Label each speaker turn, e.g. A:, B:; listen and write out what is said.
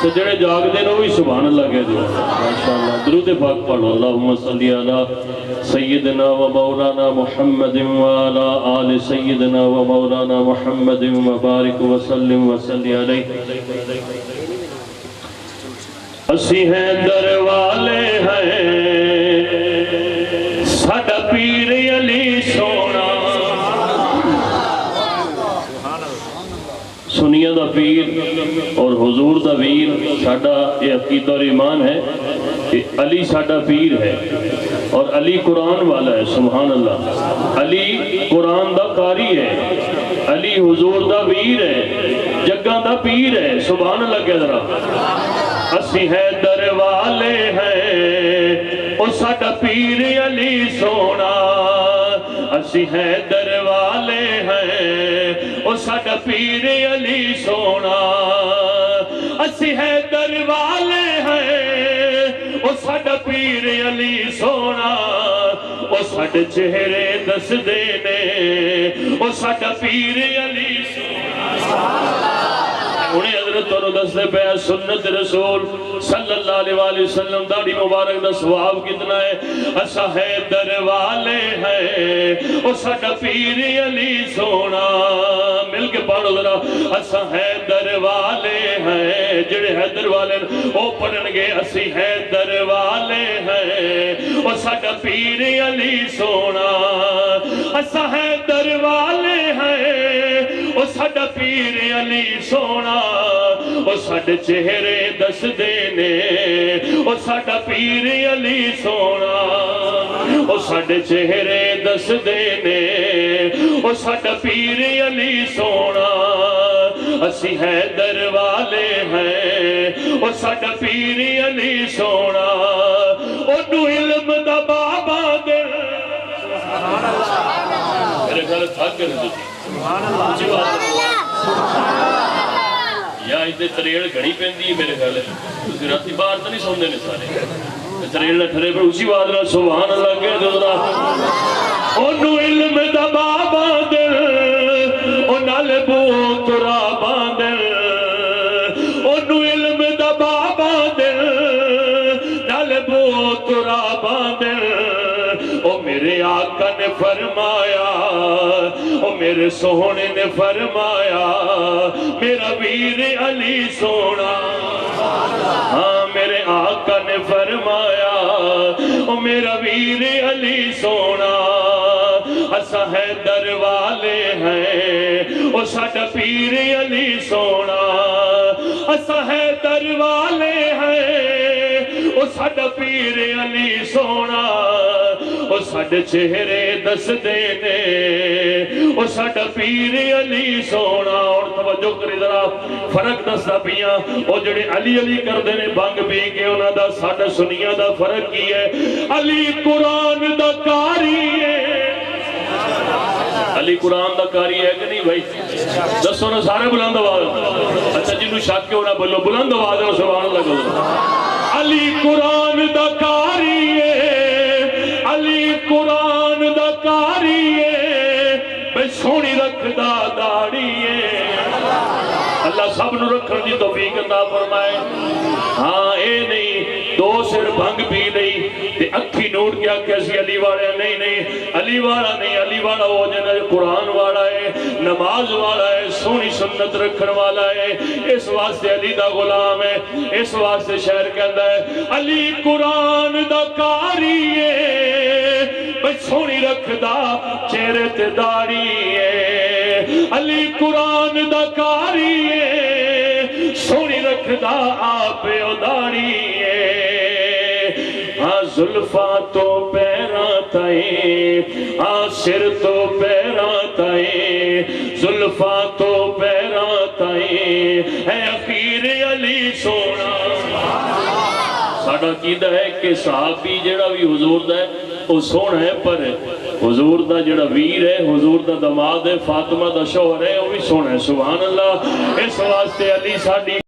A: تو جڑے جاگ دے نو بھی سبحان اللہ کہہ دو ماشاءاللہ درود پاک پڑھو اللہم صلی علی سیدنا و مولانا محمد و علی آل سیدنا و مولانا محمد و بارک وسلم وسلی علیہ اسی ہیں در والے ہیں ساڈا پیر علی سونا سنیہ دا پیر اور حضور دا ویر ساڈا یہ عقیدہ اور ایمان ہے کہ علی ساڈا پیر ہے اور علی قرآن والا ہے سبحان اللہ علی قرآن دا قاری ہے علی حضور دا ویر ہے جگہ دا پیر ہے سبحان اللہ کے ذرا اسی ہے در والے ہیں او ساڈا پیر علی سونا اسی ہے در والے ہیں او ساڈا پیر علی سونا اسی ہے در والے ہیں او ساڈا پیر علی سونا او ساڈے چہرے دس دینے او ساڈا پیر علی سونا انہیں حضرت اور دس دے پہ سنت رسول صلی اللہ علیہ وآلہ وسلم داڑھی مبارک دا ثواب کتنا ہے اسا ہے در والے ہیں او ساڈا پیر علی سونا مل کے پڑھو ذرا اسا ہے در والے ہیں جڑے ہے در والے او پڑھن گے اسی ہے در والے ہیں او ساڈا پیر علی سونا اسا ہے در والے ہیں او ساڈا پیر علی سونا او ساڈے چہرے دس دینے او ساڈا پیر علی سونا او ساڈے چہرے دس دینے او ساڈا پیر علی سونا اسی ہے در والے ہیں او ساڈا پیر علی سونا اونوں علم دا بابا دے میرے خیال تھک کر دے سبحان اللہ یا اتنے تریڑ گھڑی پہندی میرے خیال ہے اسی راتی باہر تو نہیں سوندے نے سارے تریڑ نہ ٹھرے پر اسی بات نہ سبحان اللہ کہہ دو ذرا اونوں علم دا بابا دل او نال بو ترا باندل اونوں علم دا بابا دل نال بو ترا باندل او میرے آقا نے فرمایا او میرے سونے نے فرمایا میرا ویر علی سونا ہاں میرے آقا نے فرمایا او میرا ویر علی سونا اسا ہے در والے ہیں او ساڈا پیر علی سونا اسا ہے در والے ہیں او ساڈا پیر علی سونا او ساڈے چہرے دس دینے او ساڈا پیر علی سونا اور توجہ کری ذرا فرق دسدا پیاں او جڑے علی علی کردے نے بھنگ پی کے انہاں دا ساڈا سنیاں دا فرق کی ہے علی قرآن دا قاری ہے علی قرآن دا قاری ہے کہ نہیں بھائی دسو نا سارے بلند آواز اچھا جنوں شک کیوں نہ بولو بلند آواز ہے سبحان اللہ کو علی قرآن دا قاری ہے علی قرآن دا قاری ہے بے سونی رکھ دا داڑی ہے اللہ سب نو رکھن دی توفیق عطا فرمائے ہاں اے نہیں دو سر بھنگ پی نہیں تے اکھی نوٹ کیا کیسی علی والا نہیں نہیں علی والا نہیں علی والا وہ جنہ قرآن والا ہے نماز والا ہے سونی سنت رکھن والا ہے اس واسطے علی دا غلام ہے اس واسطے شہر کہندا ہے علی قرآن دا قاری ہے بے سونی رکھ دا چہرے تے داڑھی ہے علی قرآن دا قاری ہے سونی رکھ دا آپ داڑھی ہے ہاں زلفاں تو پیراں تائیں ہاں سر تو پیراں تائیں زلفاں تو پیراں تائیں ہے اخیر علی سونا ساڈا عقیدہ ہے کہ صحابی جڑا بھی حضور دا ہے وہ سونا ہے پر حضور دا جڑا ویر ہے حضور دا دماد ہے فاطمہ دا شوہر ہے وہ بھی سونا ہے سبحان اللہ اس واسطے علی ساڈی